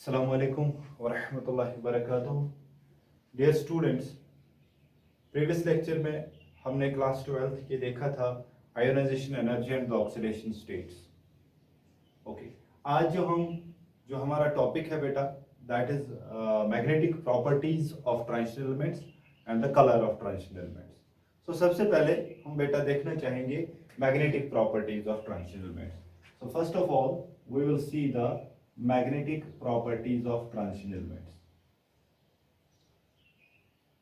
अस्सलाम वालेकुम वरहमतुल्लाहि वबरकातुहू। डियर स्टूडेंट्स, प्रीवियस लेक्चर में हमने क्लास 12th के देखा था ionization energy and the oxidation states. Okay, आज जो हमारा टॉपिक है बेटा, that is magnetic properties of transition elements and the colour of transition elements. So सबसे पहले हम बेटा देखना चाहेंगे magnetic properties of transition elements. So first of all we will see the magnetic properties of transition elements.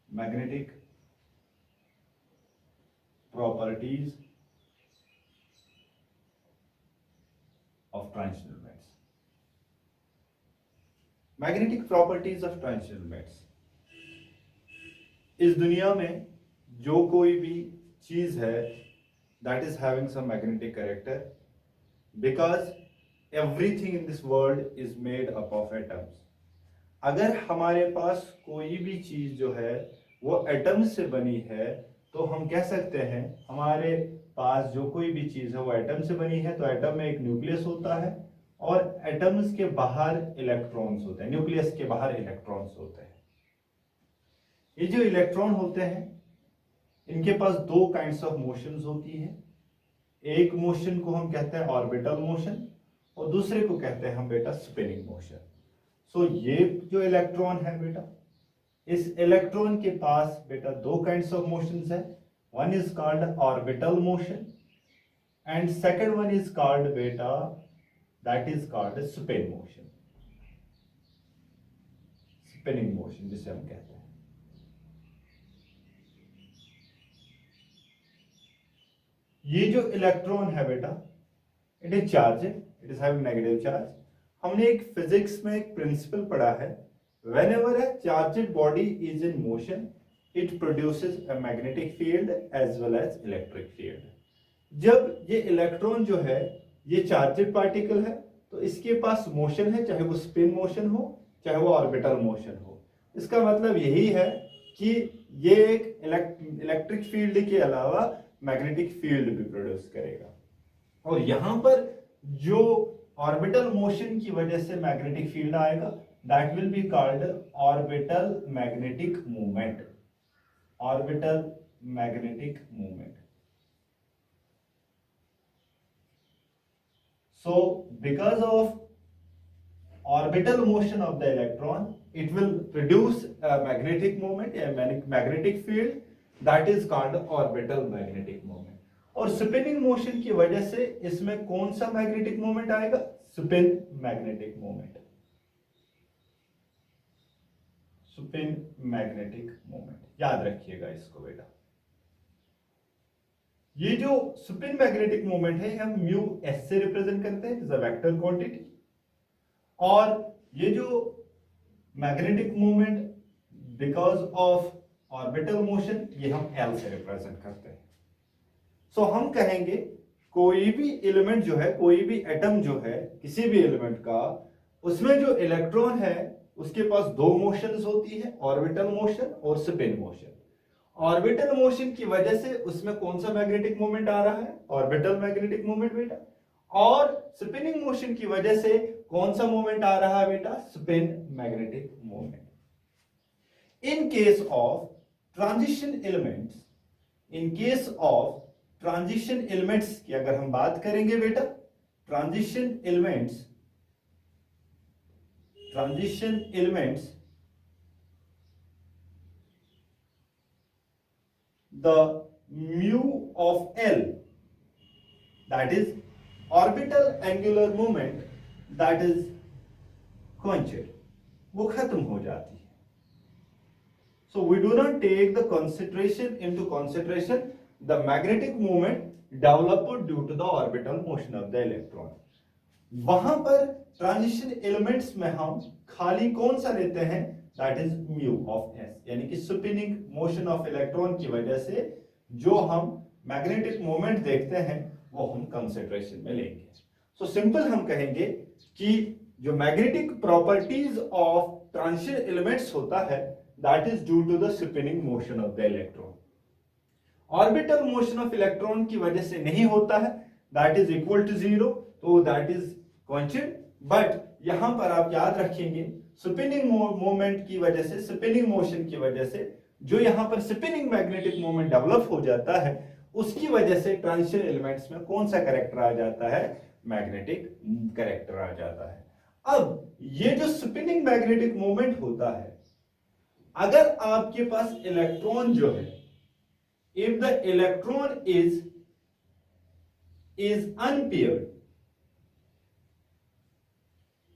Magnetic properties of transition elements. Magnetic properties of transition elements. इस दुनिया में जो कोई भी चीज है that is having some magnetic character because everything in this world is made up of atoms. अगर हमारे पास कोई भी चीज जो है वो एटम से बनी है तो हम कह सकते हैं हमारे पास जो कोई भी चीज है वो एटम से बनी है। तो एटम में एक न्यूक्लियस होता है और एटम्स के बाहर इलेक्ट्रॉन्स होते हैं, न्यूक्लियस के बाहर इलेक्ट्रॉन्स होते हैं। ये जो इलेक्ट्रॉन होते हैं इनके पास दो काइंड्स ऑफ मोशंस होती हैं। एक मोशन को हम कहते हैं ऑर्बिटल मोशन और दूसरे को कहते हैं हम बेटा स्पिनिंग मोशन। सो ये जो इलेक्ट्रॉन है बेटा, इस इलेक्ट्रॉन के पास बेटा दो काइंड्स ऑफ मोशंस है। One is called orbital motion and second one is called बेटा that is called spin motion, spinning motion जिसे हम कहते हैं। ये जो इलेक्ट्रॉन है बेटा it is charge, it is having negative charge. हमने एक फिजिक्स में एक प्रिंसिपल पढ़ा है, whenever a charged body is in motion it produces a magnetic field as well as electric field. जब ये इलेक्ट्रॉन जो है ये चार्ज्ड पार्टिकल है तो इसके पास मोशन है, चाहे वो स्पिन मोशन हो चाहे वो ऑर्बिटल मोशन हो। इसका मतलब यही है कि ये एक इलेक्ट्रिक फील्ड के अलावा मैग्नेटिक फील्ड भी प्रोड्यूस करेगा। और यहां पर जो ऑर्बिटल मोशन की वजह से मैग्नेटिक फील्ड आएगा that will be called orbital magnetic movement, orbital magnetic movement. So because of orbital motion of the electron it will produce a magnetic moment, a magnetic field that is called orbital magnetic moment. और spinning motion की वजह से इसमें कौन सा magnetic moment आएगा? Spin magnetic moment, spin magnetic moment. याद रखिएगा इसको बेटा। ये जो स्पिन मैग्नेटिक मोमेंट है हम म्यू एस से रिप्रेजेंट करते हैं, it is a vector quantity. और ये जो magnetic moment because of orbital motion ये हम एल से रिप्रेजेंट करते हैं। सो हम कहेंगे कोई भी एलिमेंट जो है, कोई भी एटम जो है किसी भी एलिमेंट का, उसमें जो इलेक्ट्रॉन है उसके पास दो मोशंस होती है, ऑर्बिटल मोशन और स्पिन मोशन। ऑर्बिटल मोशन की वजह से उसमें कौन सा मैग्नेटिक मोमेंट आ रहा है? ऑर्बिटल मैग्नेटिक मोमेंट बेटा। और स्पिनिंग मोशन की वजह से कौन सा मोमेंट आ रहा है बेटा? Spin magnetic moment. In case of transition elements, in case of transition elements की अगर हम बात करेंगे बेटा, transition elements the mu of L that is orbital angular moment that is quenched, वो खत्म हो जाती है। So we do not take the consideration into consideration the magnetic moment developed due to the orbital motion of the electron। वहां पर transition elements में हम खाली कौन सा लेते हैं? That is mu of S, यानी कि स्पिनिंग मोशन ऑफ इलेक्ट्रॉन की वजह से जो हम मैग्नेटिक मोमेंट देखते हैं वो हम कंसिडरेशन में लेंगे। सो सिंपल हम कहेंगे कि जो magnetic properties of transition elements होता है that is due to the spinning motion of the electron. Orbital motion of electron की वजह से नहीं होता है, that is equal to zero, तो दैट इज क्वेंचड। बट यहां पर आप याद रखेंगे स्पिनिंग मोमेंट की वजह से, स्पिनिंग मोशन की वजह से जो यहां पर स्पिनिंग मैग्नेटिक मोमेंट डेवलप हो जाता है, उसकी वजह से ट्रांजिशन एलिमेंट्स में कौन सा कैरेक्टर आ जाता है, मैग्नेटिक कैरेक्टर आ जाता है। अब ये जो स्पिनिंग मैग्नेटिक मोमेंट होता है, अगर आपके पास इलेक्ट्रॉन जो है, if the electron is unpaired,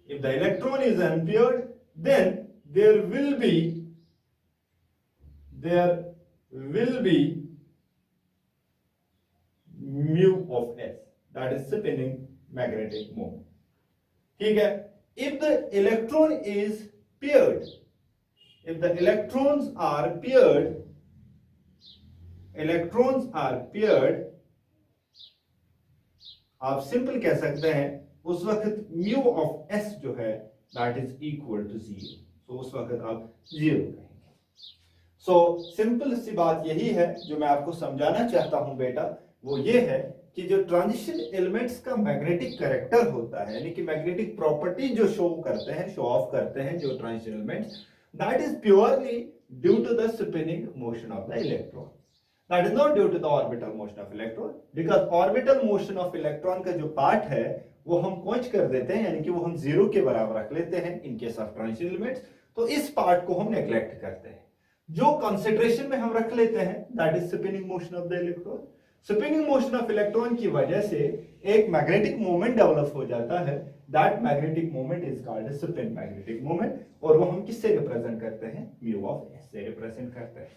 if the electron is unpaired, then there will be mu of s, that is spinning magnetic moment. ठीक है, if the electron is paired, if the electrons are paired, आप simple कह सकते हैं उस वक्त mu of S जो है दैट इज इक्वल टू 0, तो उस वक्त आप 0 कहेंगे। सो सिंपल सी बात यही है जो मैं आपको समझाना चाहता हूं बेटा, वो ये है कि जो ट्रांजिशन एलिमेंट्स का मैग्नेटिक कैरेक्टर होता है, यानी कि मैग्नेटिक प्रॉपर्टी जो शो ऑफ करते हैं जो transition elements, that is purely due to the spinning motion of the electron, that is not due to the orbital motion of electron, because orbital motion of electron का जो part है वो हम क्वच कर देते हैं, यानी कि वो हम 0 के बराबर रख लेते हैं इन केस ऑफ ट्रांजिशन एलिमेंट्स, तो इस पार्ट को हम नेग्लेक्ट करते हैं। जो कंसीडरेशन में हम रख लेते हैं that is spinning motion of the electron. Spinning motion of electron की वजह से एक मैग्नेटिक मोमेंट डेवलप हो जाता है, that magnetic moment is called spin magnetic moment, और वो हम किससे रिप्रेजेंट करते हैं, म्यू ऑफ एस से रिप्रेजेंट करते हैं।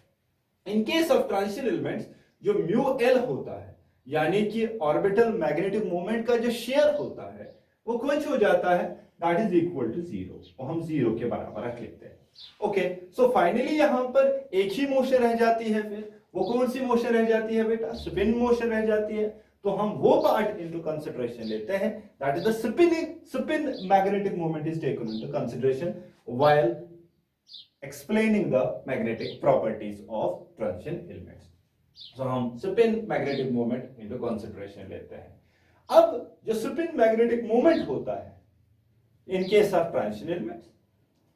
इन केस ऑफ ट्रांजिशन एलिमेंट्स जो म्यू एल होता है, यानी कि ऑर्बिटल मैग्नेटिक मोमेंट का जो शेयर होता है वो क्वच हो जाता है, दैट इज इक्वल टू 0, और हम 0 के बराबर रख लेते हैं। ओके, सो फाइनली यहां पर एक ही मोशन रह जाती है, फिर वो कौन सी मोशन रह जाती है बेटा, स्पिन मोशन रह जाती है, तो हम वो पार्ट इनटू कंसीडरेशन लेते हैं, that is the spin magnetic moment is taken into consideration while explaining the magnetic properties of transition elements. So हम spin magnetic moment into consideration लेते हैं। अब जो spin magnetic moment होता है in case of transition elements,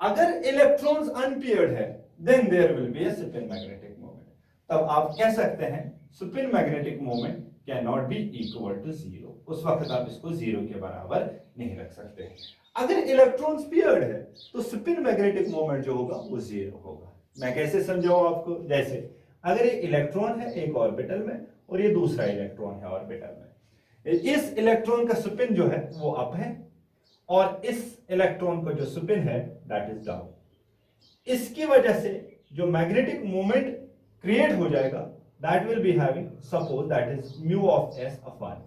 अगर electrons unpaired है then there will be a spin magnetic moment, तब आप कह सकते हैं spin magnetic moment cannot be equal to 0, उस वक्त आप इसको 0 के बराबर नहीं रख सकते। अगर इलेक्ट्रॉन्स पेयर्ड है तो स्पिन मैग्नेटिक मोमेंट जो होगा वो 0 होगा। मैं कैसे समझाऊं आपको, जैसे अगर एक इलेक्ट्रॉन है एक ऑर्बिटल में और ये दूसरा इलेक्ट्रॉन है ऑर्बिटल में, इस इलेक्ट्रॉन का स्पिन जो है वो अप है और इस इलेक्ट्रॉन का जो स्पिन है दैट इज डाउन। इसकी वजह से जो मैग्नेटिक मोमेंट क्रिएट हो जाएगा that will be having, suppose that is mu of S upon,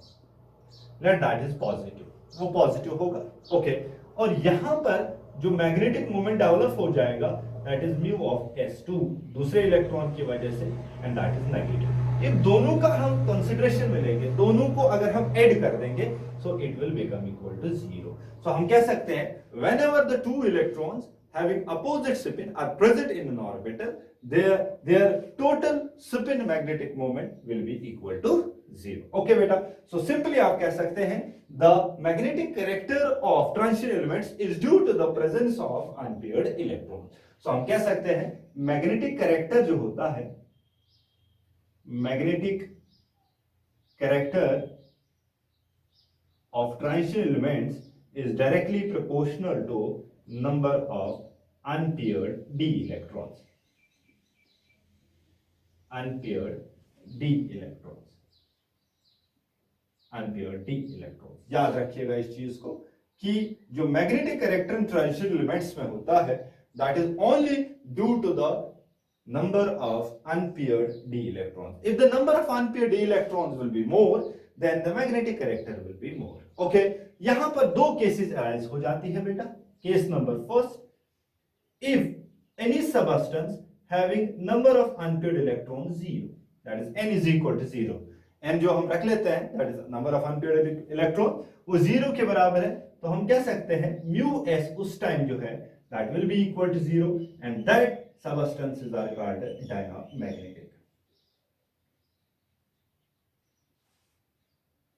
let that is positive, वो पॉजिटिव होगा। ओके, और यहां पर जो मैग्नेटिक मोमेंट डेवलप हो जाएगा that is mu of S2 दूसरे इलेक्ट्रॉन की वजह से, एंड दैट इज नेगेटिव। ये दोनों का हम कंसीडरेशन में लेंगे, दोनों को अगर हम ऐड कर देंगे so it will become equal to 0। So हम कह सकते हैं whenever the two electrons having opposite spin are present in an orbital, their total spin magnetic moment will be equal to 0. Okay बेटा, so simply आप कह सकते हैं the magnetic character of transition elements is due to the presence of unpaired electrons. So हम कह सकते हैं magnetic character जो होता है, magnetic character of transition elements is directly proportional to number of unpaired d electrons, unpaired d electrons। याद रखिएगा इस चीज को कि जो मैग्नेटिक कैरेक्टर ट्रांजिशन एलिमेंट्स में होता है that is only due to the number of unpaired d electrons. If the number of unpaired d electrons will be more, then the magnetic character will be more. Okay, यहां पर दो cases arise हो जाती है बेटा। Case number first, if any substance having number of unpaired electrons 0, that is n is equal to 0, n जो हम रख लेते हैं that is number of unpaired electron वो 0 के बराबर है, तो हम कह सकते हैं mu s उस टाइम जो है that will be equal to 0 and that substances are called diamagnetic।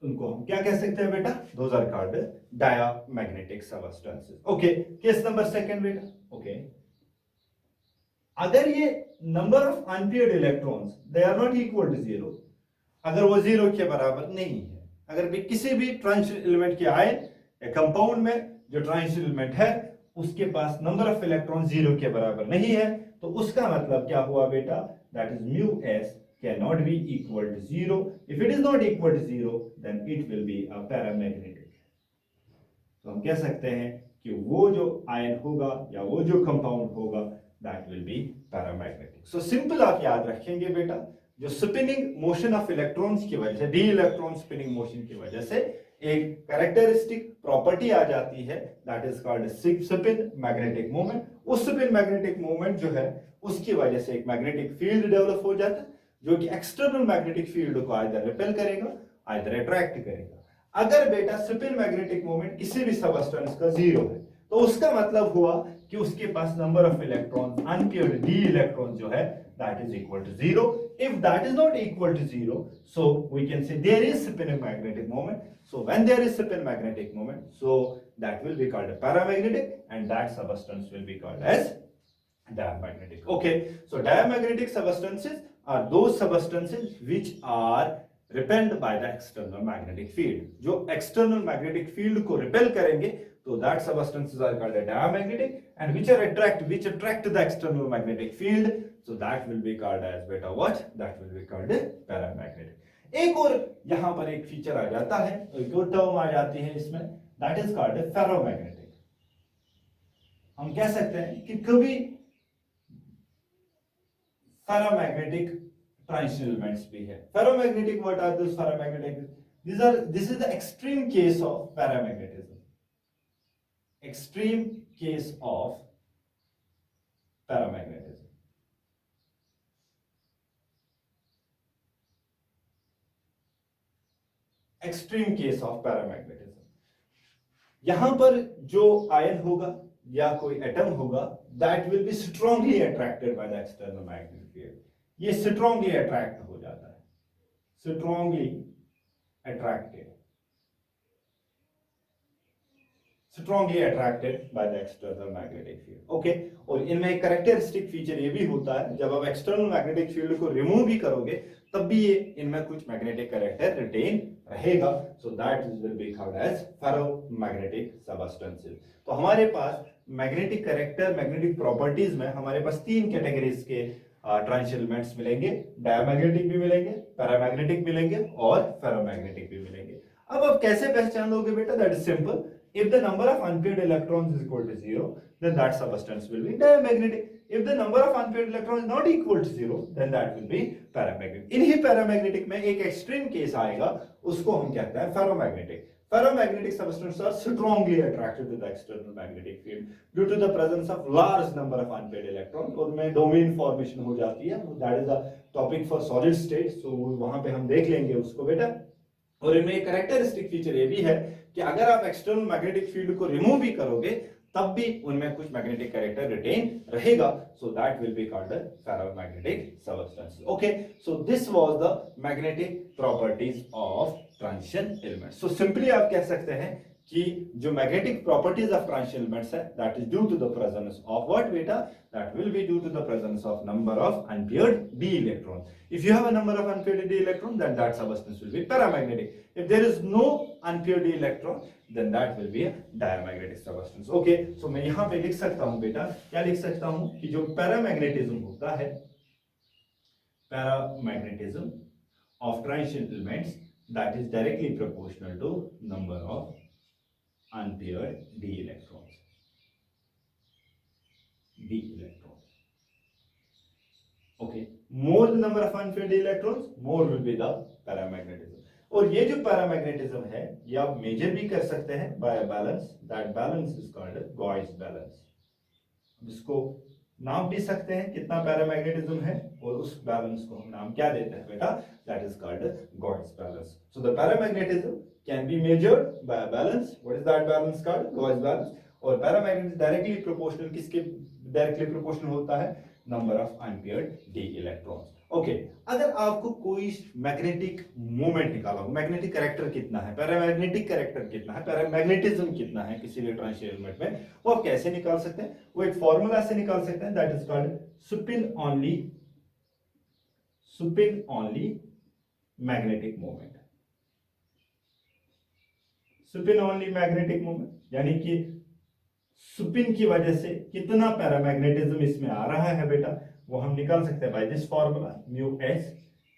उनको हम क्या कह सकते हैं बेटा? Those are called diamagnetic substances. Okay, case number second बेटा। ओके, अगर ये number of unpaired electrons they are not equal to zero, अगर वो जीरो के बराबर नहीं है, अगर भी किसी भी ट्रांजिशन एलिमेंट के आयन या कंपाउंड में जो ट्रांजिशन एलिमेंट है उसके पास नंबर ऑफ इलेक्ट्रॉन जीरो के बराबर नहीं है, तो उसका मतलब क्या हुआ बेटा? That is mu S cannot be equal to zero. If it is not equal to zero, then it will be a paramagnetic. तो हम कह सकते हैं कि वो जो आयन होगा या वो जो कंपाउंड होगा that will be paramagnetic. So simple आप याद रखेंगे बेटा, जो स्पिनिंग मोशन ऑफ इलेक्ट्रॉन्स की वजह से, डी इलेक्ट्रॉन स्पिनिंग मोशन की वजह से एक कैरेक्टरिस्टिक प्रॉपर्टी आ जाती है, that is called spin magnetic moment. उस स्पिन मैग्नेटिक मोमेंट जो है उसकी वजह से एक मैग्नेटिक फील्ड डेवलप हो जाता है जो कि एक्सटर्नल मैग्नेटिक फील्ड को आइदर रिपेल करेगा आइदर अट्रैक्ट करेगा। अगर बेटा स्पिन मैग्नेटिक मोमेंट किसी भी सबस्टेंस का जीरो है तो उसका मतलब हुआ कि उसके पास number of electron unpaired D electron जो है that is equal to zero. If that is not equal to zero, so we can say there is spin magnetic moment. So when there is spin magnetic moment, so that will be called a paramagnetic and that substance will be called as diamagnetic. Okay, so diamagnetic substances are those substances which are repelled by the external magnetic field. जो external magnetic field को repel करेंगे तो that substances are called a diamagnetic, and which attract the external magnetic field, so that will be called as beta what? That will be called a paramagnetic. एक और यहाँ पर एक feature आ जाता है, एक और टर्म आ जाती है इसमें, that is called a ferromagnetic. हम कह सकते हैं कि कभी ferromagnetic transition elements भी है। Ferromagnetic, what are those ferromagnetic? This is the extreme case of paramagnetism. Extreme case of paramagnetism. Extreme case of paramagnetism. यहां पर जो आयन होगा या कोई एटम होगा, that will be strongly attracted by the external magnetic field. ये strongly attract हो जाता है, strongly attracted by the external magnetic field. Okay, और इनमें एक कैरेक्टरिस्टिक फीचर ये भी होता है, जब आप एक्सटर्नल मैग्नेटिक फील्ड को रिमूव भी करोगे तब भी ये इनमें कुछ मैग्नेटिक कैरेक्टर रिटेन रहेगा, so that will be called as ferromagnetic substances. तो हमारे पास मैग्नेटिक कैरेक्टर, मैग्नेटिक प्रॉपर्टीज में हमारे पास तीन कैटेगरीज के ट्रांजिशन एलिमेंट्स मिलेंगे, डायमैग्नेटिक भी मिलेंगे, पैरामैग्नेटिक मिलेंगे और फेरोमैग्नेटिक भी मिलेंगे। अब आप कैसे पहचान लोगे बेटा? That is simple. If the number of unpaired electrons is equal to zero, then that substance will be diamagnetic. If the number of unpaired electrons is not equal to zero, then that will be paramagnetic. इन्हीं paramagnetic में एक extreme case आएगा, उसको हम कहते हैं ferromagnetic. Ferromagnetic substances are strongly attracted to the external magnetic field due to the presence of large number of unpaired electrons. और में डोमेन फॉर्मेशन हो जाती है, that is a topic for solid state, so वहां पे हम देख लेंगे उसको बेटा। और इनमें एक कैरेक्टरिस्टिक फीचर ये भी है कि अगर आप एक्सटर्नल मैग्नेटिक फील्ड को रिमूव भी करोगे तब भी उनमें कुछ मैग्नेटिक कैरेक्टर रिटेन रहेगा, so that will be called ferromagnetic substance. Okay, so this was the magnetic properties of transition elements. So simply आप कह सकते हैं कि जो magnetic properties of transition elements है, that is due to the presence of what बेटा? That will be due to the presence of number of unpaired D electron. If you have a number of unpaired d electron, then that substance will be paramagnetic. If there is no unpaired d electron, then that will be a diamagnetic substance. Okay, so मैं यहाँ पे लिख सकता हूँ बेटा, क्या लिख सकता हूँ कि जो paramagnetism होता है, paramagnetism of transition elements, that is directly proportional to number of unpaired d electrons. D electrons. Okay, more the number of unpaired electrons, more will be the paramagnetism. और ये जो paramagnetism है ये आप मेजर भी कर सकते हैं by a balance. That balance is called Gauss balance. इसको नाम भी सकते हैं कितना paramagnetism है, और उस बैलेंस को हम नाम क्या देते हैं बेटा? That is called Gauss balance. So the paramagnetism can be measured by a balance. What is that balance called? Gauss balance. और paramagnetism directly proportional, किसके directly proportional होता है? Number of unpaired d electrons. Okay, अगर आपको कोई magnetic moment निकाला हो, magnetic character कितना है, पैरामैग्नेटिक कैरेक्टर कितना है, पैरामैग्नेटिज्म कितना है किसी भी ट्रांजिशन एलिमेंट में, वो आप कैसे निकाल सकते हैं? वो एक फॉर्मूला से निकाल सकते हैं, that is called Supin only magnetic moment. Supin only magnetic moment यानी कि सुपिन की वजह से कितना पैरामैग्नेटिज्म इसमें आ रहा है बेटा, वो हम निकाल सकते हैं by this formula, mu S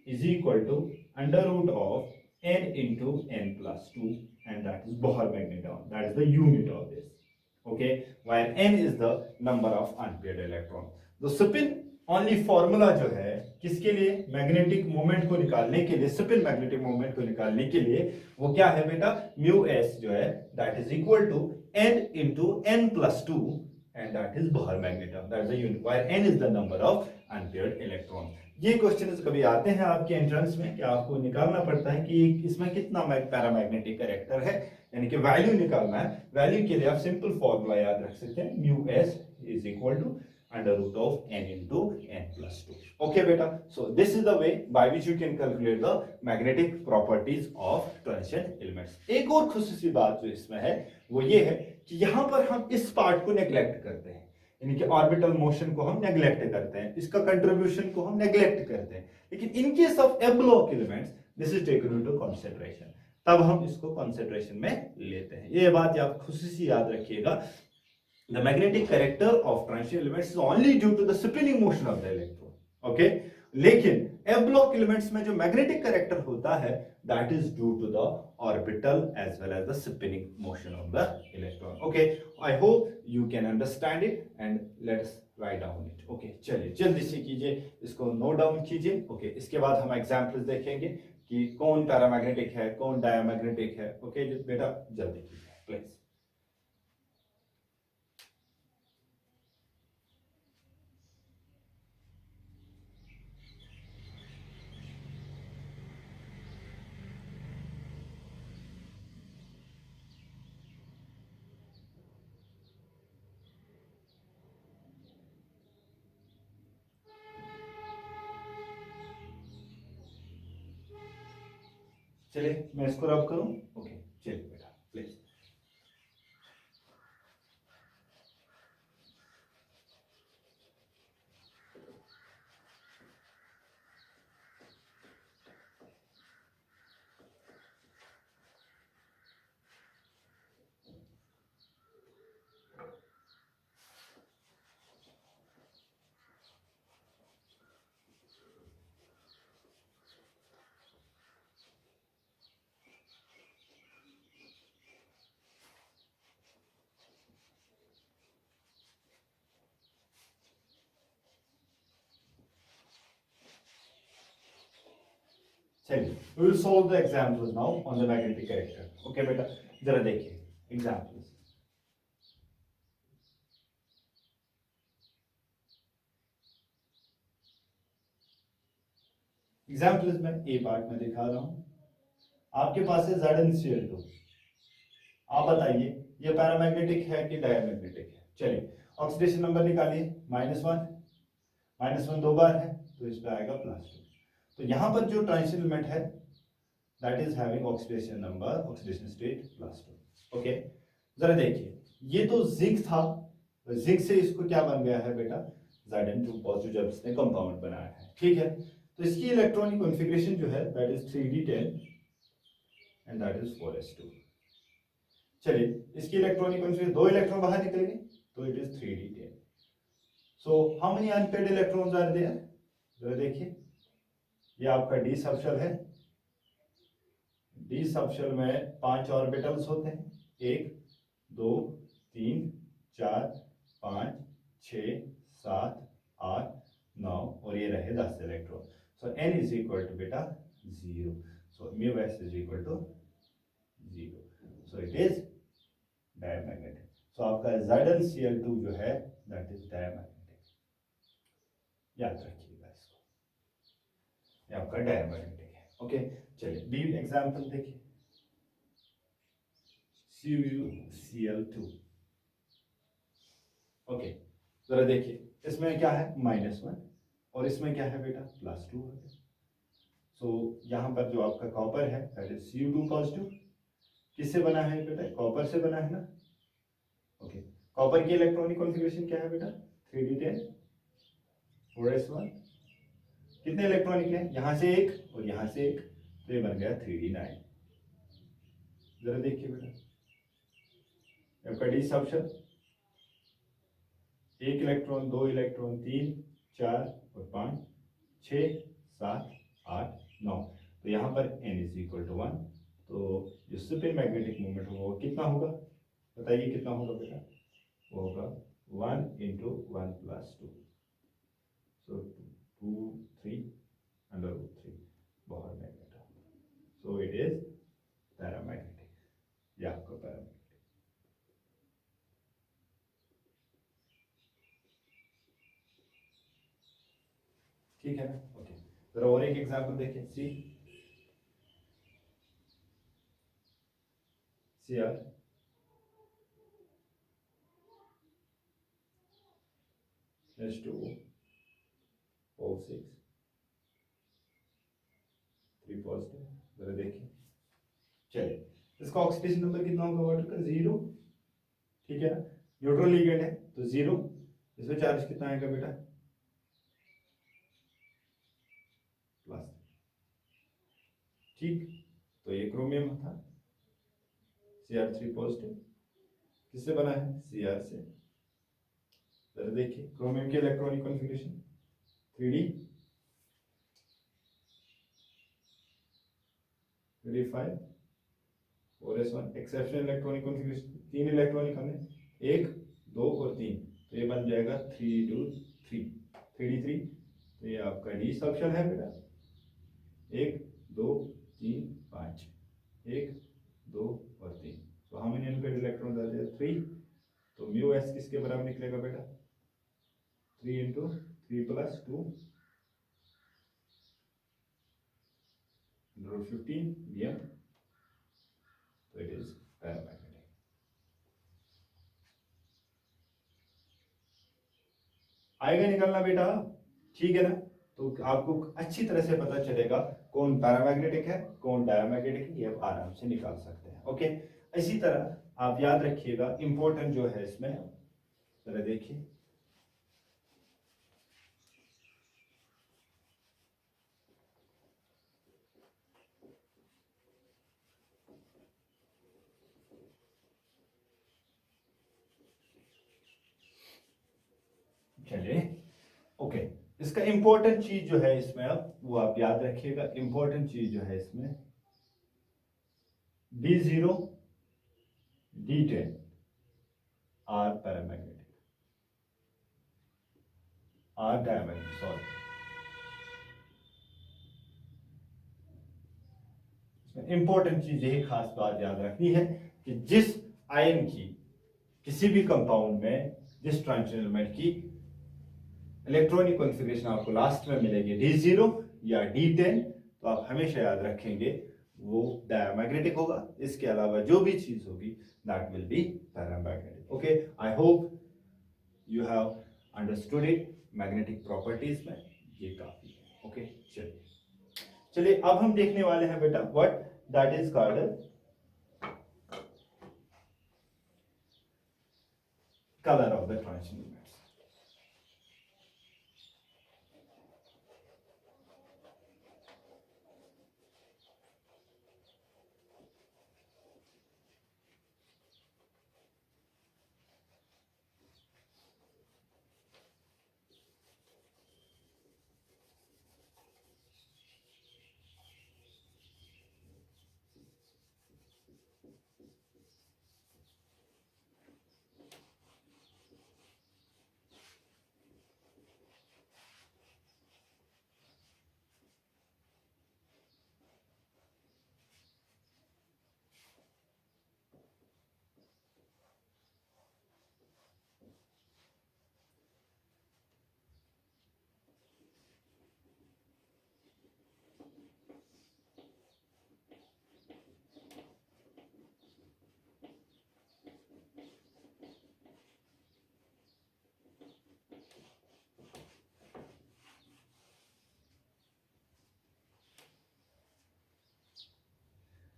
is equal to under root of n into n plus 2 and that is Bohr magneton, that is the unit of this, okay, while n is the number of unpaired electron। तो spin only formula जो है किसके लिए, magnetic moment को निकालने के लिए, spin magnetic moment को निकालने के लिए वो क्या है बेटा, म्यू एस जो है that is equal to n into n plus 2 and that is Bohr magneton, that is the unit, where n is the number of unpaired electron। ये क्वेश्चन कभी आते हैं आपके एंट्रेंस में कि आपको निकालना पड़ता है कि इसमें कितना पैरामैग्नेटिक कैरेक्टर है, यानी कि वैल्यू निकालना है। वैल्यू के लिए आप सिंपल फॉर्मूला याद रख सकते हैं, mu S is equal to under root of n into n plus 2। Okay बेटा, so this is the way by which you can calculate the magnetic properties of transition elements. एक और खुसूसी बात जो इसमें है वो ये है कि यहां पर हम इस पार्ट को नेग्लेक्ट करते हैं, यानी कि ऑर्बिटल मोशन को हम नेग्लेक्ट करते हैं, इसका कंट्रीब्यूशन को हम नेग्लेक्ट करते हैं, लेकिन इन case of A block elements this is taken into consideration, तब हम इसको कंसीडरेशन में लेते हैं। ये बात आप खुशी याद रखिएगा, the magnetic character of transition elements is only due to the spinning motion of the electron, okay, लेकिन f block elements में जो magnetic character होता है that is due to the orbital as well as the spinning motion of the electron। okay, I hope you can understand it and let's write down it। okay, चलिए जल्दी से कीजिए, इसको note down कीजिए। okay, इसके बाद हम examples देखेंगे कि कौन पैरामैग्नेटिक है कौन डायमैग्नेटिक है। okay, बेटा जल्दी कीजिए प्लीज। चलिए मैं इसको रब करूं। ओके चलिए बेटा प्लीज। चलिए we will solve the examples now on the magnetic character। Okay बेटा जरा देखिए एग्जाम्पल्स। एग्जाम्पल्स में ए पार्ट में दिखा रहा हूं, आपके पास है ZnCl2। आप बताइए ये पैरामैग्नेटिक है कि डायमैग्नेटिक है। चलिए ऑक्सीडेशन नंबर निकालिए, -1 दो बार है तो इस पे आएगा +2। तो यहां पर जो ट्रांजिशन एलिमेंट है that is having oxidation number, oxidation state +2। Okay जरा देखिए ये तो जिंक था, जिंक से इसको क्या बन गया है बेटा, Zn2 पॉजिटिव जब इसने कंपाउंड बनाया है। ठीक है, तो इसकी इलेक्ट्रॉनिक कॉन्फ़िगरेशन जो है that is 3d10 and that is 4s2। चलिए इसकी इलेक्ट्रॉनिक कॉन्फ़िगरेशन, दो इलेक्ट्रॉन बाहर निकलेंगे तो it is 3d10। So how many unpaired electrons are there, जरा देखिए ये आपका डी सबशेल है, डी सबशेल में 5 ऑर्बिटल्स होते हैं, 1 2 3 4 5 6 7 8 9 और ये रहे 10 electron. So n is equal to बेटा 0, so mu s is equal to 0, so it is diamagnetic. So आपका ZnCl2 जो है दैट इज डायमैग्नेटिक, याद रखिएगा इसको, ये आपका डायमैग्नेटिक है। ओके चलिए बी एग्जांपल देखिए, CuCl2। ओके जरा देखिए इसमें क्या है, -1 और इसमें क्या है बेटा, +2 आ गया। सो यहाँ पर जो आपका कॉपर है दैट इज Cu2 पॉजिटिव, किससे बना है बेटा, कॉपर से बना है ना। ओके, कॉपर की इलेक्ट्रॉनिक कॉन्फ़िगरेशन क्या है बेटा, 3d10 4s1। कितने इलेक्ट्रॉनिक है, यहाँ से एक और यहाँ से एक, तो ये बन गया 3d9। जरा देखिए बेटा, आपका डी ऑप्शन, 1 इलेक्ट्रॉन, 2 इलेक्ट्रॉन, 3 4 और 5 6 7 8 9, तो यहाँ पर n इज इक्वल टू 1। तो जो सुपर मैग्नेटिक मोमेंट होगा वो कितना होगा, बताइए कितना होगा बेटा, वो होगा 1 इंटू 1 प्लस 2, सो 2 3 √3 बहुत magnet. So it is paramagnetic, ये आपका पैरामैग्नेटिक। ठीक है ना। ओके, जरा और एक एग्जांपल देखिए, Cr H2O O6 3 पॉजिटिव, जरा देखिए। चलिए, इसका ऑक्सीडेशन नंबर कितना होगा वाटर का, 0। ठीक है ना, न्यूट्रल लिगेंड है तो 0। इसमें चार्ज कितना आएगा बेटा, प्लस। ठीक, तो ये क्रोमियम था, Cr3 पॉजिटिव, किससे बना है, Cr से। जरा देखिए क्रोमियम की electronic configuration 3d 3d5 4s1, exceptional electronic configuration, 3 electronic हमें, 1 2 और 3, तो ये बन जाएगा 3d3, तो ये आपका डी ऑप्शन है बेटा, 1 2 3 5, 1 2 और 3, तो हम इन्हें इलेक्ट्रॉन डाल दिया 3, तो म्यू एस किसके बराबर निकलेगा बेटा, 3 इंटू 3 प्लस 2 15 Vm, तो इट इज पैरामैग्नेटिक। आएगा निकलना बेटा, ठीक है ना। तो आपको अच्छी तरह से पता चलेगा कौन पैरामैग्नेटिक है कौन डायमैग्नेटिक है, ये आप आराम से निकाल सकते हैं। ओके, इसी तरह आप याद रखिएगा इंपॉर्टेंट जो है इसमें, जरा देखिए, चलिए। ओके, इसका इंपॉर्टेंट चीज जो है इसमें, अब वो आप याद रखिएगा, इंपॉर्टेंट चीज जो है इसमें D0 D10 are paramagnetic, are diamagnetic, sorry. Important चीज यही खास बात याद रखनी है कि जिस आयन की किसी भी कंपाउंड में जिस ट्रांजिशन एलिमेंट की इलेक्ट्रॉनिक कॉन्फ़िगरेशन आपको लास्ट में मिलेगी D0 या D10, तो आप हमेशा याद रखेंगे वो डायमैग्नेटिक होगा। इसके अलावा जो भी चीज होगी that will B paramagnetic. Okay, I hope you have understood it. Magnetic properties में ये काफी है। ओके, चलिए अब हम देखने वाले हैं बेटा what that is called colour of the transition elements.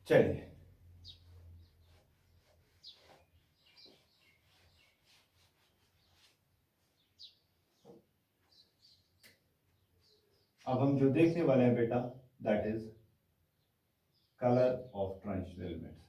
चलिए अब हम जो देखने वाले हैं बेटा, that is colour of transition elements.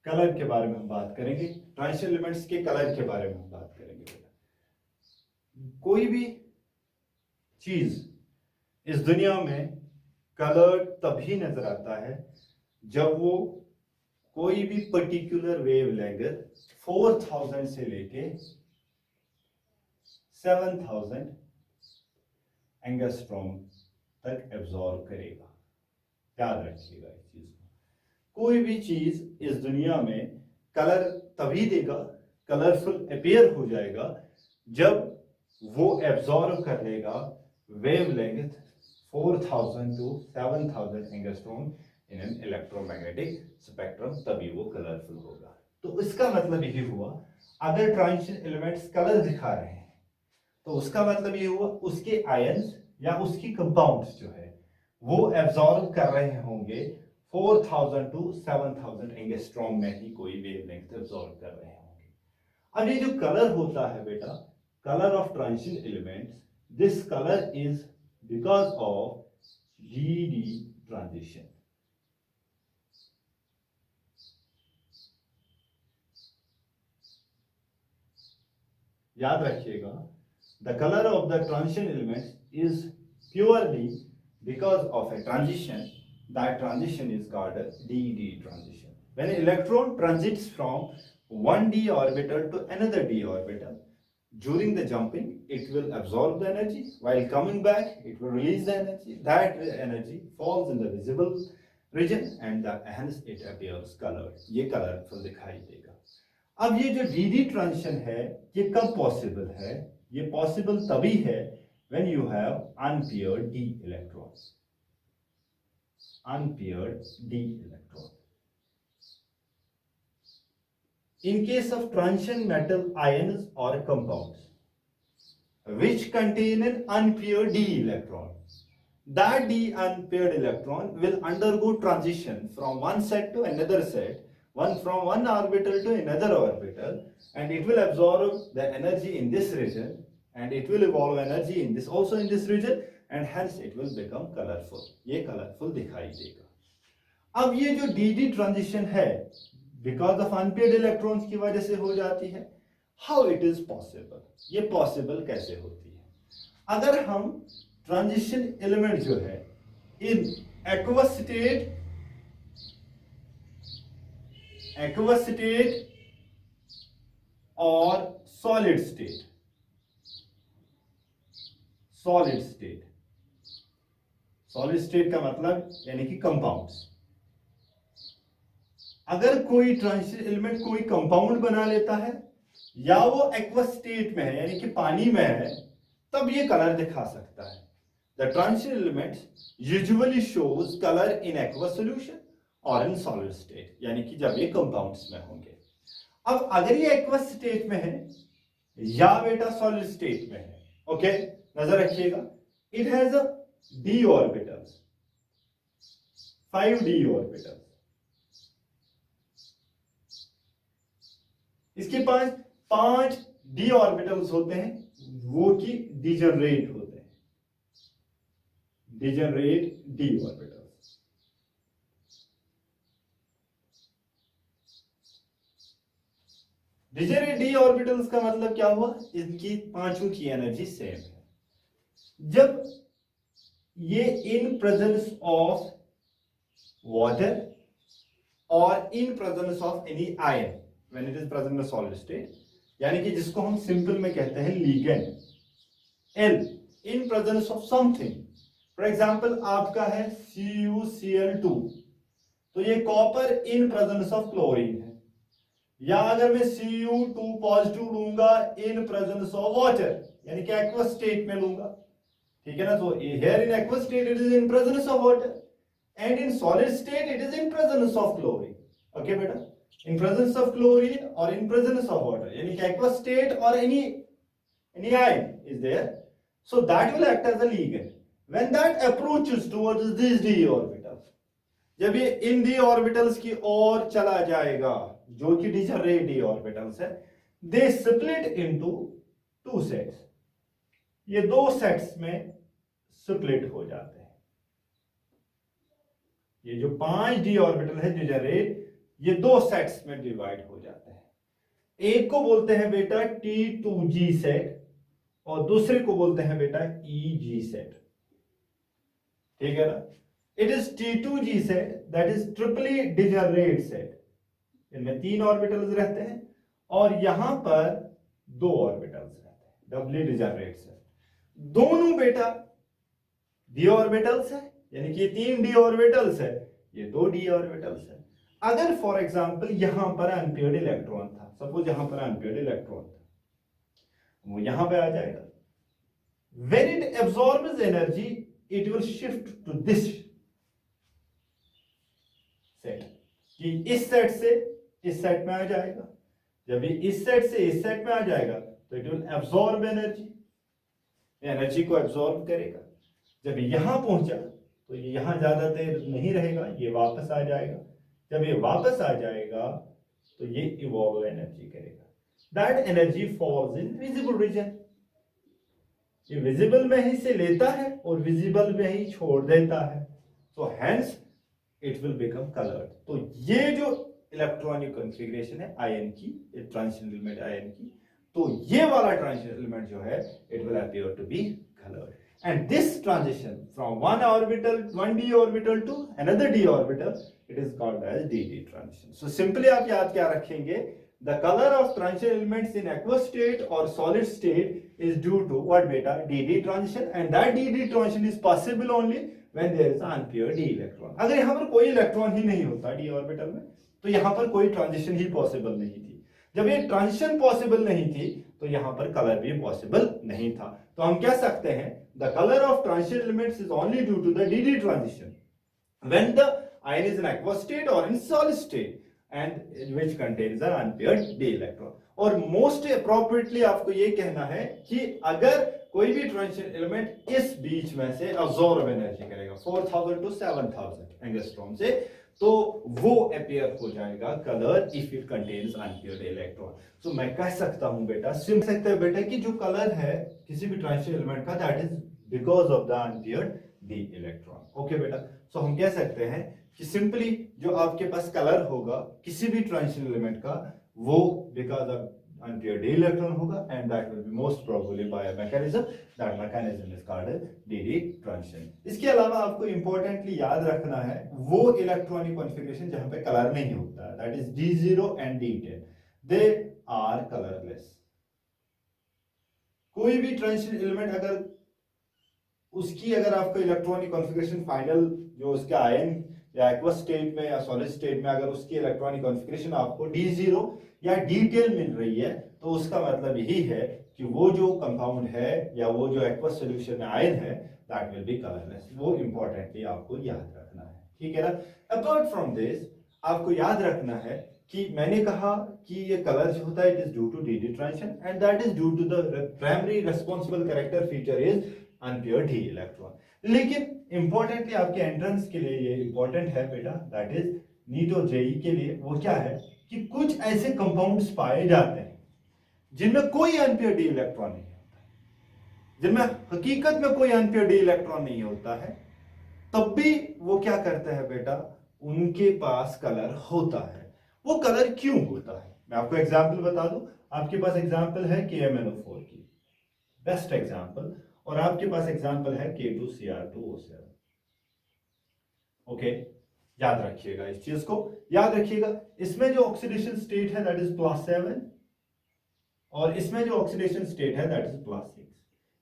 Colour के बारे में हम बात करेंगे, ट्रांजिशन एलिमेंट्स के कलर के बारे में हम बात करेंगे बेटा। कोई भी चीज इस दुनिया में कलर तभी नजर आता है जब वो कोई भी पर्टिकुलर वेवलेंथ 4000 से लेके 7000 एंगस्ट्रॉम तक एब्जॉर्ब करेगा। याद रखिएगा इस चीज को। कोई भी चीज इस दुनिया में कलर तभी देगा, कलरफुल अपीयर हो जाएगा जब वो एब्जॉर्ब कर लेगा wavelength 4000 to 7000 angstrom in an electromagnetic spectrum, तभी वो कलरफुल होगा। तो इसका मतलब ये हुआ, अगर ट्रांजिशन एलिमेंट्स कलर दिखा रहे हैं तो उसका मतलब ये हुआ उसके आयंस या उसकी कंपाउंड्स जो है वो एब्जॉर्ब कर रहे होंगे 4000 to 7000 एंगस्ट्रॉम में ही कोई वेवलेंथ एब्जॉर्ब कर रहे होंगे। अब ये जो कलर होता है बेटा, colour of transition elements, this colour is because of D transition. याद रखिएगा, the colour of the transition elements is purely because of a transition. That transition is called a d transition. When an electron transits from one d orbital to another d orbital, during the jumping it will absorb the energy, while coming back it will release the energy. That energy falls in the visible region and hence it appears colored. ये colourful दिखाई देगा। अब ये जो D transition है ये कब possible है? ये पॉसिबल तभी है when you have unpaired d electrons. Unpaired d electron. In case of transition metal ions or compounds which contain an unpaired d electron, that d unpaired electron will undergo transition from one set to another set, from one orbital to another orbital, and it will absorb the energy in this region, and it will evolve energy in this also in this region, and hence it will become colorful. ये colourful दिखाई देगा। अब ये जो D transition है because of unpaired electrons की वजह से हो जाती है। How it is possible? ये पॉसिबल कैसे होती है? अगर हम ट्रांजिशन एलिमेंट जो है इन एक्वस स्टेट और सॉलिड स्टेट का मतलब यानी कि कंपाउंड्स। अगर कोई ट्रांजिशन एलिमेंट कोई कंपाउंड बना लेता है या वो एक्वस स्टेट में है यानी कि पानी में है, तब ये कलर दिखा सकता है। The transition elements usually shows colour in aqueous solution और इन सॉलिड स्टेट, यानी कि जब ये कंपाउंड्स में होंगे। अब अगर ये एक्वस स्टेट में है या बेटा सॉलिड स्टेट में है, ओके, नजर रखिएगा, it has a d orbitals, 5 d orbitals. इसके पास 5 d orbitals होते हैं, वो कि डिजनरेट होते हैं, degenerate d orbitals. Degenerate d orbitals का मतलब क्या हुआ? इनकी पांचों की एनर्जी सेम है। जब ये इन प्रेजेंस ऑफ वाटर और in presence of any ion, when it is present in solid state, यानी कि जिसको हम सिंपल में कहते हैं ligand, L in presence of something, for example आपका है CuCl2, तो ये copper in presence of chlorine है, या अगर मैं Cu2 पॉजिटिव लूंगा इन प्रेजेंस ऑफ वाटर यानी कि एक्वस स्टेट में लूंगा, ठीक है ना। तो here in aqueous state it is in presence of water and in solid state it is in presence of chlorine, okay बेटा, in presence of chlorine or in presence of water, यानी कि aqueous state or any ion is there, so that will act as a ligand. When that approaches towards these d orbitals, जब ये इन d orbitals की ओर चला जाएगा, जो कि degenerate d orbitals है, they split into two sets. ये दो सेट्स में स्प्लिट हो जाते हैं. ये जो 5d ऑर्बिटल है डिजेनरेट, ये दो सेट्स में डिवाइड हो जाते हैं. एक को बोलते हैं बेटा T2G सेट और दूसरे को बोलते हैं बेटा EG सेट. ठीक है ना? It is T2G set, that is triply degenerate set. इनमें 3 ऑर्बिटल्स रहते हैं और यहां पर 2 ऑर्बिटल्स रहते हैं, डबली डिजेनरेट सेट. दोनों बेटा d ऑर्बिटल्स है, यानी कि 3 d ऑर्बिटल्स है, ये 2 d ऑर्बिटल्स है. अगर फॉर एग्जांपल यहां पर अनपेयर्ड इलेक्ट्रॉन था, सपोज यहां पर अनपेयर्ड इलेक्ट्रॉन था, वो यहां पे आ जाएगा. When it absorbs energy it will shift to this set, कि इस सेट से इस सेट में आ जाएगा. जब ये इस सेट से इस सेट में आ जाएगा तो it will absorb energy, energy को एब्सॉर्ब करेगा. जब यहां पहुंचा तो ये यहां ज्यादा देर नहीं रहेगा, ये वापस आ जाएगा. जब ये वापस आ जाएगा तो ये इवॉल्व एनर्जी करेगा. That energy falls in visible region. ये विजिबल में ही से लेता है और विजिबल में ही छोड़ देता है. So hence it will become coloured. तो ये जो इलेक्ट्रॉनिक कॉन्फ़िगरेशन है आयन की, ट्रांजिशन एलिमेंट आयन की, तो ये वाला ट्रांजिशन एलिमेंट जो है it will appear to be coloured. And this transition from one d orbital to another d orbital, it is called as dd transition. So simply आप याद क्या रखेंगे? The color of transition elements in aqueous state or solid state is due to what beta? dd transition, and that dd transition is possible only when there is an unpaired d electron. अगर यहाँ पर कोई electron ही नहीं होता d orbital में, तो यहाँ पर कोई ट्रांजिशन ही पॉसिबल नहीं थी. जब ये ट्रांजिशन पॉसिबल नहीं थी तो यहाँ पर कलर भी पॉसिबल नहीं था. तो हम कह सकते हैं the color of transition elements is only due to the dd transition when the ion is in aqueous state or in solid state and which contains an unpaired d electron. और most appropriately आपको ये कहना है कि अगर कोई भी transition element इस बीच में से अब्सॉर्ब एनर्जी करेगा 4000 to 7000 एंगस्ट्रॉम से, तो वो अपीयर हो जाएगा colour if it contains unpaired electron. So मैं कह सकता हूं बेटा, सिम सकते हैं बेटा कि जो कलर है किसी भी ट्रांजिशन एलिमेंट का, that is because of the unpaired D electron. Okay बेटा, सो हम कह सकते हैं कि सिंपली जो आपके पास कलर होगा किसी भी ट्रांजिशन एलिमेंट का, वो because of unpaired d electron होगा, and that will be most probably by a mechanism. That mechanism is called dd transition. इसके अलावा आपको इंपॉर्टेंटली याद रखना है वो इलेक्ट्रॉनिक कॉन्फ़िगरेशन जहां पे कलर नहीं होता है, that is d0 and d10. they are colorless. कोई भी ट्रांजिशन एलिमेंट अगर उसकी अगर आपको इलेक्ट्रॉनिक कॉन्फ़िगरेशन फाइनल जो उसका आयन या एक्वस स्टेट में या सॉलिड स्टेट में अगर उसकी इलेक्ट्रॉनिक कॉन्फ़िगरेशन आपको d0 या d10 मिल रही है, तो उसका मतलब यही है कि वो जो कंपाउंड है या वो जो एक्वस सॉल्यूशन में आयन है दैट विल बी कलरलेस. वो इंपॉर्टेंटली आपको याद रखना है. ठीक है ना? अपार्ट फ्रॉम दिस आपको याद रखना है कि मैंने कहा कि ये कलर जो होता है it is due to dd transition and that is due to the primary responsible character feature is unpaired d electron. लेकिन इंपॉर्टेंटली आपके एंट्रेंस के लिए ये इंपॉर्टेंट है बेटा, दैट इज नीट और जेई के लिए, वो क्या है कि कुछ ऐसे कंपाउंड्स पाए जाते हैं जिनमें कोई अनपेयर्ड डी इलेक्ट्रॉन नहीं होता है, जिनमें हकीकत में कोई अनपेयर्ड डी इलेक्ट्रॉन नहीं होता है, तब भी वो क्या करते हैं बेटा, उनके पास कलर होता है. वो कलर क्यों होता है? मैं आपको एग्जांपल बता दूं. आपके पास एग्जांपल है KMnO4 की, बेस्ट एग्जांपल, और आपके पास एग्जांपल है K2Cr2O7. ओके, याद रखिएगा इस चीज को, याद रखिएगा. इसमें जो ऑक्सीडेशन स्टेट है दैट इज +7 और इसमें जो ऑक्सीडेशन स्टेट है दैट इज +6.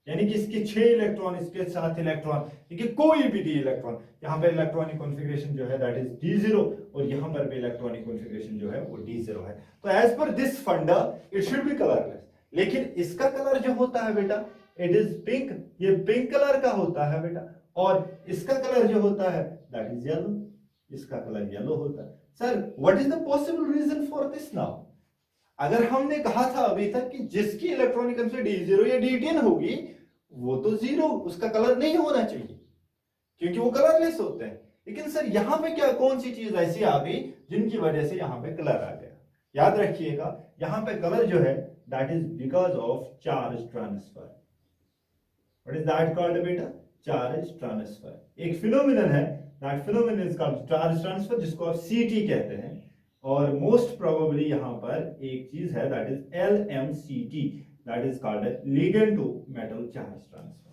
यानी कि इसके 6 इलेक्ट्रॉन, इसके 7 इलेक्ट्रॉन, देखिए कोई भी डी इलेक्ट्रॉन, यहां पे इलेक्ट्रॉनिक कॉन्फ़िगरेशन जो है दैट इज d0 और यहां पर भी इलेक्ट्रॉनिक कॉन्फ़िगरेशन जो है वो d0 है. तो एज पर दिस फंडा इट शुड बी कलरलेस. लेकिन इसका कलर जो होता है बेटा इट इज पिंक, ये पिंक कलर का होता है बेटा, और इसका कलर जो होता है दैट इज येलो, इसका कलर येलो होता है. Sir what is the possible reason for this now? अगर हमने कहा था अभी तक कि जिसकी इलेक्ट्रॉनिक केमिस्ट्री D0 या D10 होगी वो तो जीरो, उसका कलर नहीं होना चाहिए क्योंकि वो कलरलेस होते हैं। लेकिन सर यहां पे क्या कौन सी चीज ऐसी आ गई जिनकी वजह से यहां पे कलर आ गया? याद रखिएगा यहां पे कलर जो है that is because of charge transfer. What is that called बेटा? Charge transfer. एक फिनोमिनन है, that phenomenon is called charge transfer, जिसको आप सीटी कहते हैं। और मोस्ट प्रोबेबली यहां पर एक चीज है that is LMCT, that is called ligand to metal charge transfer.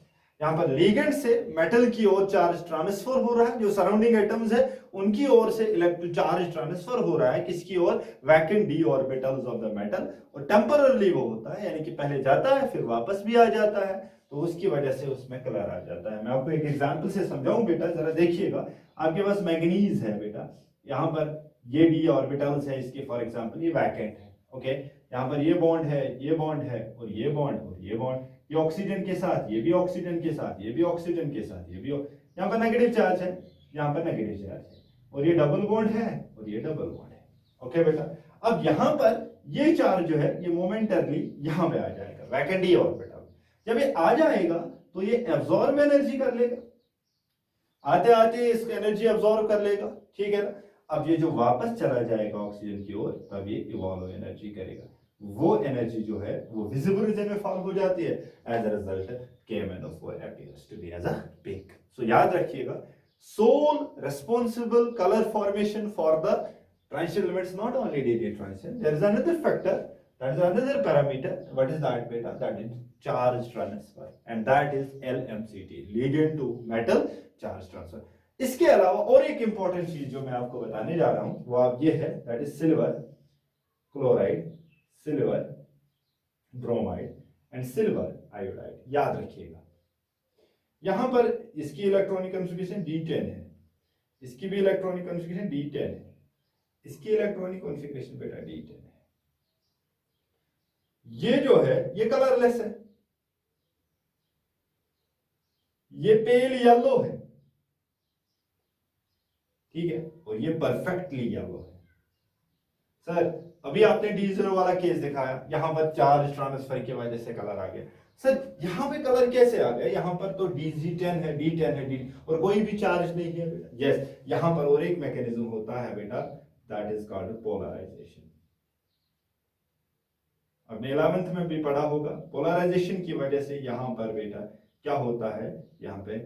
यहां पर लिगेंड से मेटल की ओर चार्ज ट्रांसफर हो रहा है, जो सराउंडिंग एटम्स है उनकी ओर से इलेक्ट्रिक चार्ज ट्रांसफर हो रहा है किसकी ओर? Vacant d orbitals of the metal. और टेम्पररली वो होता है, यानी कि पहले जाता है फिर वापस भी आ जाता है, तो उसकी वजह से उसमें कलर आ जाता है। मैं आपको एक एग्जांपल से समझाऊं बेटा, जरा देखिएगा। आपके पास मैग्नीज है बेटा, यहाँ पर ये डी ऑर्बिटल्स है इसके, फॉर एग्जांपल ये वैकेंट है, ओके। यहाँ पर ये बॉन्ड है, ये बॉन्ड है, और ये बॉन्ड और ये बॉन्ड, ये ऑक्सीजन के साथ, ये भी ऑक्सीजन के साथ, ये भी ऑक्सीजन के साथ, ये भी यहाँ पर नेगेटिव चार्ज है, यहाँ पर नेगेटिव चार्ज है, और ये डबल बॉन्ड है और ये डबल बॉन्ड है, ओके बेटा। अब यहाँ पर ये चार्ज जो है ये मोमेंटरली यहाँ पे आ जाएगा वैकेंट डी ऑर्बिटल। जब ये आ जाएगा तो ये एब्जॉर्ब एनर्जी कर लेगा, आते आते इसकी एनर्जी एब्जॉर्ब कर लेगा, ठीक है ना। अब ये जो वापस चला जाएगा ऑक्सीजन की ओर, तब ये इवॉल्व एनर्जी करेगा। वो एनर्जी जो है वो विजिबल रीजन में फॉल हो जाती है। As a result KMnO4 appears to be as a pink. So याद रखिएगा, sole responsible color formation for the transition elements not only DD transition, there is another factor, that is another parameter. What is that beta? That is charge transfer, and that is LMCT, ligand to metal charge transfer. इसके अलावा और एक important चीज जो मैं आपको बताने जा रहा हूं वो आप ये है, that is silver chloride, silver bromide and silver iodide. याद रखिएगा यहां पर इसकी इलेक्ट्रॉनिक कॉन्फ़िगरेशन D10 है, इसकी भी इलेक्ट्रॉनिक कॉन्फ़िगरेशन D10 है, इसकी इलेक्ट्रॉनिक कॉन्फ़िगरेशन बेटा D10 है। ये जो है ये कलरलेस है, ये पेल येलो है, ठीक है, और ये परफेक्टली येलो है। सर अभी आपने D0 वाला केस दिखाया, यहां पर चार्ज ट्रांसफर की वजह से कलर आ गया। सर यहां पे कलर कैसे आ गया? यहां पर तो D10 है, D10 है, D और कोई भी चार्ज नहीं है बेटा। यस, यहां पर और एक मैकेनिज्म होता है बेटा, दैट इज कॉल्ड पोलराइजेशन। आपने 11th में भी पढ़ा होगा, पोलराइजेशन की वजह से यहां पर बेटा क्या होता है, यहां पे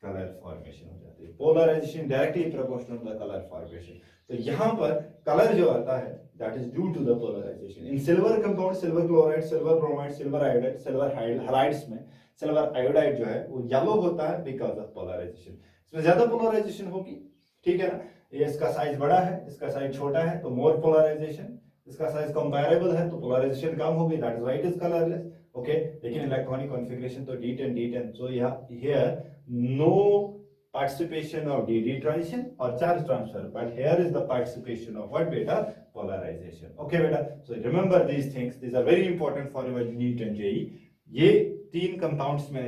कलर फॉर्मेशन हो जाती है। Polarisation directly proportional to the colour formation. तो यहां पर कलर जो आता है that is due to the polarisation. In silver compound, silver chloride, silver bromide, silver iodide, silver halides में सिल्वर आयोडाइड जो है वो येलो होता है बिकॉज ऑफ पोलराइजेशन। इसमें ज्यादा पोलराइजेशन होगी, ठीक है ना। ये इसका साइज बड़ा है, इसका साइज छोटा है, तो मोर पोलराइजेशन। इसका साइज कंपैरेबल है तो पोलराइजेशन कम होगी, that is why it is colourless, okay. लेकिन इलेक्ट्रॉनिक कॉन्फ़िगरेशन तो D10, so here no participation of DD transition or charge transfer, but here is the participation of what beta? Polarization. Okay beta, so remember these things, these are very important for your NEET and JEE. ये 3 compounds में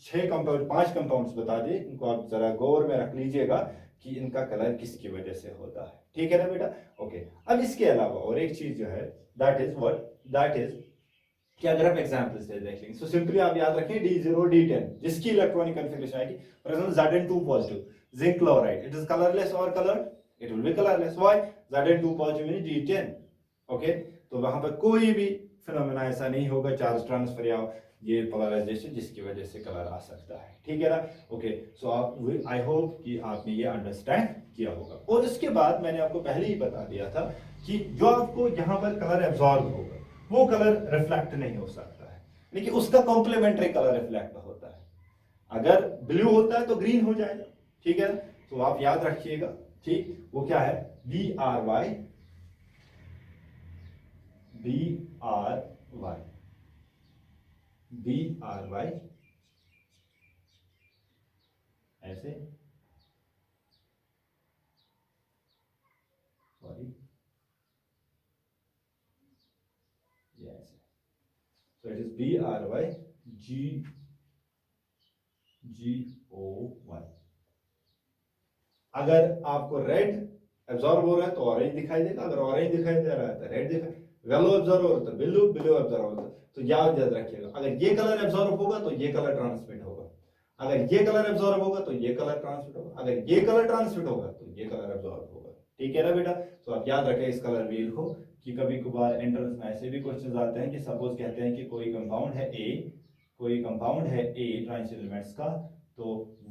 6 compound 5 compounds बता दिए, इनको आप जरा गौर में रख लीजिएगा कि इनका कलर किसकी वजह से होता है, ठीक है ना बेटा। ओके, अब इसके अलावा और एक चीज जो है that is what, that is कि अगर आप एग्जांपल्स से देख लेंगे, सो सिंपली आप याद रखें D0 D10 जिसकी इलेक्ट्रॉनिक कॉन्फ़िगरेशन आएगी, for example Zn2 positive zinc chloride, it is colourless और coloured, it will be colourless. Why? Zn2 positive means D10, okay. तो वहां पर कोई भी फिनोमेना ऐसा नहीं होगा चार्ज ट्रांसफर या ये पोलराइजेशन जिसकी वजह से कलर आ सकता है, ठीक है ना। ओके, सो आप आई होप कि आपने ये अंडरस्टैंड किया होगा। और इसके बाद मैंने आपको पहले ही बता दिया था कि जो आपको यहाँ पर कलर एब्जॉर्ब होगा वो कलर रिफ्लेक्ट नहीं हो सकता है, लेकिन उसका कॉम्प्लीमेंट्री कलर रिफ्लेक्ट होता है। अगर ब्लू होता है तो ग्रीन हो जाएगा, ठीक है ना। तो आप याद रखिएगा, ठीक, वो क्या है? BRY, ऐसे, सॉरी, ऐसे। So it is BRY GOY। अगर आपको रेड एब्जॉर्ब हो रहा है तो ऑरेंज दिखाई देगा, अगर ऑरेंज दिखाई दे रहा है तो रेड दिखाई, येलो एब्जॉर्ब हो रहा है तो ब्लू, ब्लू एब्जॉर्ब होता है। तो याद याद रखिएगा, अगर ये कलर एब्जॉर्ब होगा तो ये कलर ट्रांसमिट होगा, अगर ये कलर एब्जॉर्ब होगा तो ये कलर ट्रांसमिट होगा, अगर ये कलर ट्रांसमिट होगा तो ये कलर एब्जॉर्ब होगा। ठीक है ना बेटा? तो आप याद रखें इस कलर व्हील को, कि कभी कभार एंट्रेंस में ऐसे भी क्वेश्चंस आते हैं कि सपोज कहते हैं कि कोई कंपाउंड है ए, कोई कंपाउंड है ए ट्रांजिशन एलिमेंट्स का, तो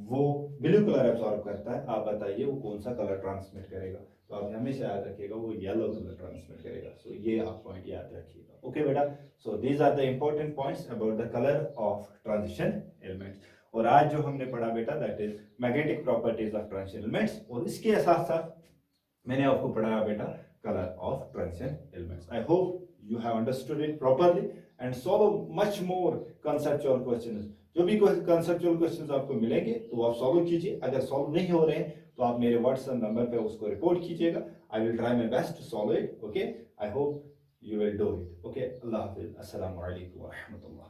वो ब्लू कलर एब्जॉर्ब करता है, आप बताइए वो कौन सा कलर ट्रांसमिट करेगा? तो आप हमेशा याद रखिएगा वो येलो कलर ट्रांसमिट करेगा। सो ये आप पॉइंट याद रखिएगा। ओके बेटा, so these are the important points about the colour of transition elements. और आज जो हमने पढ़ा बेटा that is magnetic properties of transition elements, और इसके साथ साथ मैंने आपको पढ़ाया बेटा colour of transition elements. I hope you have understood it properly and solve much more conceptual questions। जो भी conceptual questions आपको मिलेंगे तो आप सॉल्व कीजिए, अगर सॉल्व नहीं हो रहे हैं तो आप मेरे व्हाट्सएप नंबर पे उसको रिपोर्ट कीजिएगा। I will try my best to solve it. Okay, I hope you will do it. Okay, अल्लाह हाफिज, अस्सलाम वालेकुम व रहमतुल्लाह।